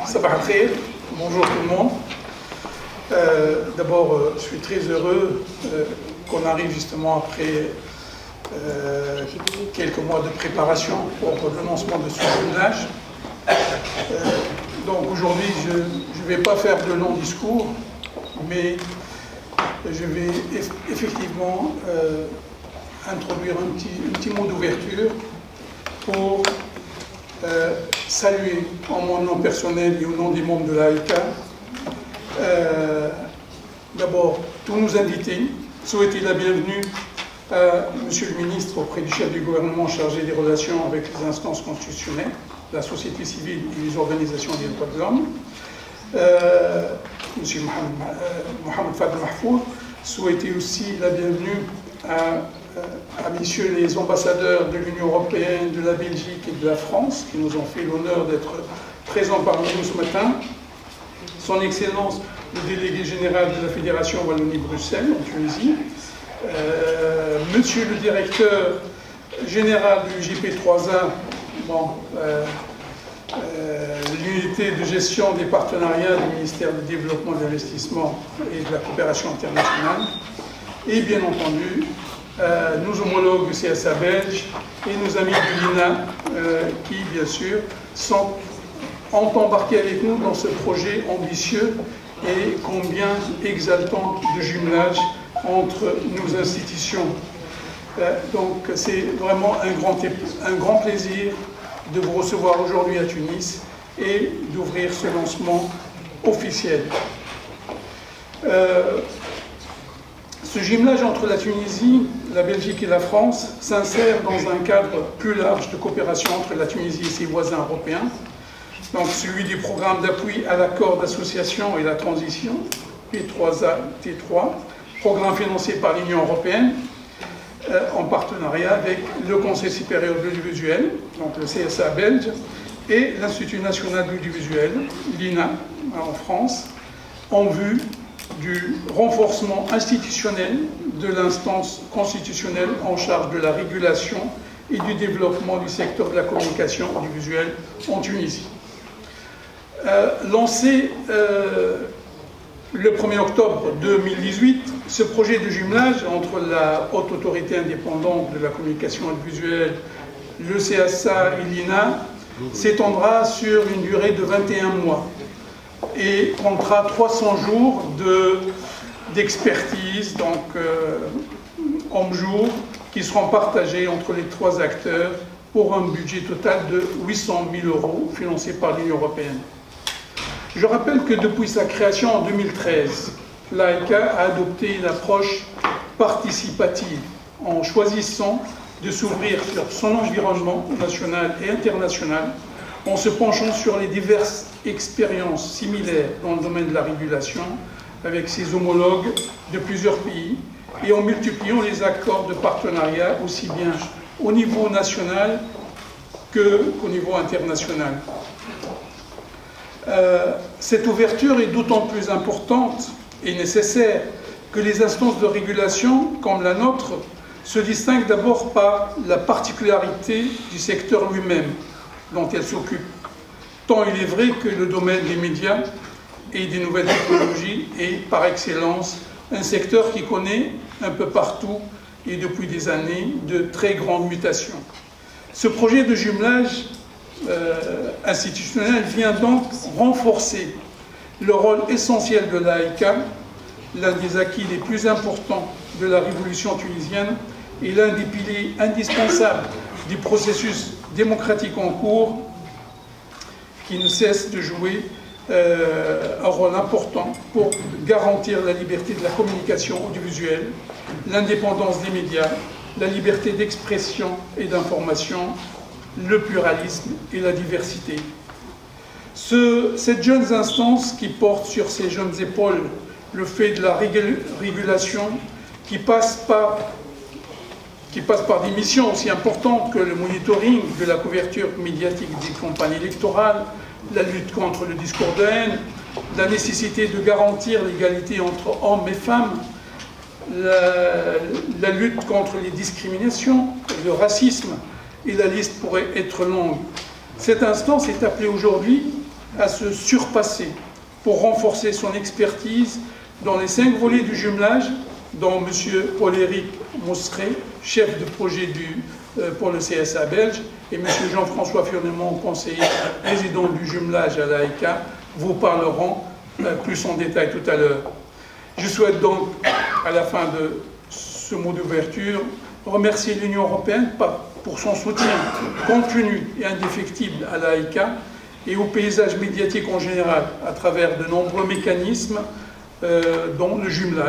Sabah al-Khair, bonjour tout le monde. D'abord, je suis très heureux qu'on arrive justement après quelques mois de préparation pour le lancement de ce jumelage. Donc aujourd'hui, je ne vais pas faire de long discours, mais je vais effectivement introduire un petit mot d'ouverture pour saluer en mon nom personnel et au nom des membres de l'AEK d'abord tous nos invités, souhaiter la bienvenue à Monsieur le ministre auprès du chef du gouvernement chargé des relations avec les instances constitutionnelles, la société civile et les organisations des droits de l'homme, Monsieur Mohamed Fadel Mahfouz, souhaiter aussi la bienvenue à messieurs les ambassadeurs de l'Union européenne, de la Belgique et de la France, qui nous ont fait l'honneur d'être présents parmi nous ce matin. Son Excellence, le délégué général de la Fédération Wallonie-Bruxelles, en Tunisie. Monsieur le directeur général du JP3A, l'unité de gestion des partenariats du ministère du Développement, de l'Investissement et de la Coopération internationale. Et bien entendu, nos homologues du CSA belge et nos amis du l'INA qui, bien sûr, ont embarqué avec nous dans ce projet ambitieux et combien exaltant de jumelage entre nos institutions. Donc c'est vraiment un grand plaisir de vous recevoir aujourd'hui à Tunis et d'ouvrir ce lancement officiel. Ce jumelage entre la Tunisie, la Belgique et la France s'insère dans un cadre plus large de coopération entre la Tunisie et ses voisins européens, donc celui du programme d'appui à l'accord d'association et la transition, P3A-T3, programme financé par l'Union européenne, en partenariat avec le Conseil supérieur de l'audiovisuel, donc le CSA belge, et l'Institut national de l'audiovisuel, l'INA, en France, en vue du renforcement institutionnel de l'instance constitutionnelle en charge de la régulation et du développement du secteur de la communication audiovisuelle en Tunisie. Lancé le 1er octobre 2018, ce projet de jumelage entre la Haute Autorité indépendante de la communication audiovisuelle, le CSA et l'INA s'étendra sur une durée de 21 mois et comptera 300 jours d'expertise, donc homme-jour, qui seront partagés entre les trois acteurs pour un budget total de 800 000 € financé par l'Union européenne. Je rappelle que depuis sa création en 2013, l'AEK a adopté une approche participative en choisissant de s'ouvrir sur son environnement national et international en se penchant sur les diverses expériences similaires dans le domaine de la régulation avec ses homologues de plusieurs pays et en multipliant les accords de partenariat aussi bien au niveau national qu'au niveau international. Cette ouverture est d'autant plus importante et nécessaire que les instances de régulation, comme la nôtre, se distinguent d'abord par la particularité du secteur lui-même dont elles s'occupent. Tant il est vrai que le domaine des médias et des nouvelles technologies est par excellence un secteur qui connaît un peu partout et depuis des années de très grandes mutations. Ce projet de jumelage institutionnel vient donc renforcer le rôle essentiel de l'AEK, l'un des acquis les plus importants de la révolution tunisienne et l'un des piliers indispensables du processus démocratique en cours qui ne cesse de jouer un rôle important pour garantir la liberté de la communication audiovisuelle, l'indépendance des médias, la liberté d'expression et d'information, le pluralisme et la diversité. Cette jeune instance qui porte sur ses jeunes épaules le fait de la régulation qui passe par des missions aussi importantes que le monitoring de la couverture médiatique des campagnes électorales, la lutte contre le discours de haine, la nécessité de garantir l'égalité entre hommes et femmes, la lutte contre les discriminations, le racisme, et la liste pourrait être longue. Cette instance est appelée aujourd'hui à se surpasser pour renforcer son expertise dans les 5 volets du jumelage, dont M. Paul-Éric Moscret, chef de projet pour le CSA belge, et M. Jean-François Furnemont, conseiller président du jumelage à l'AECA, vous parleront plus en détail tout à l'heure. Je souhaite donc, à la fin de ce mot d'ouverture, remercier l'Union européenne pour son soutien continu et indéfectible à l'AECA et au paysage médiatique en général, à travers de nombreux mécanismes, dont le jumelage.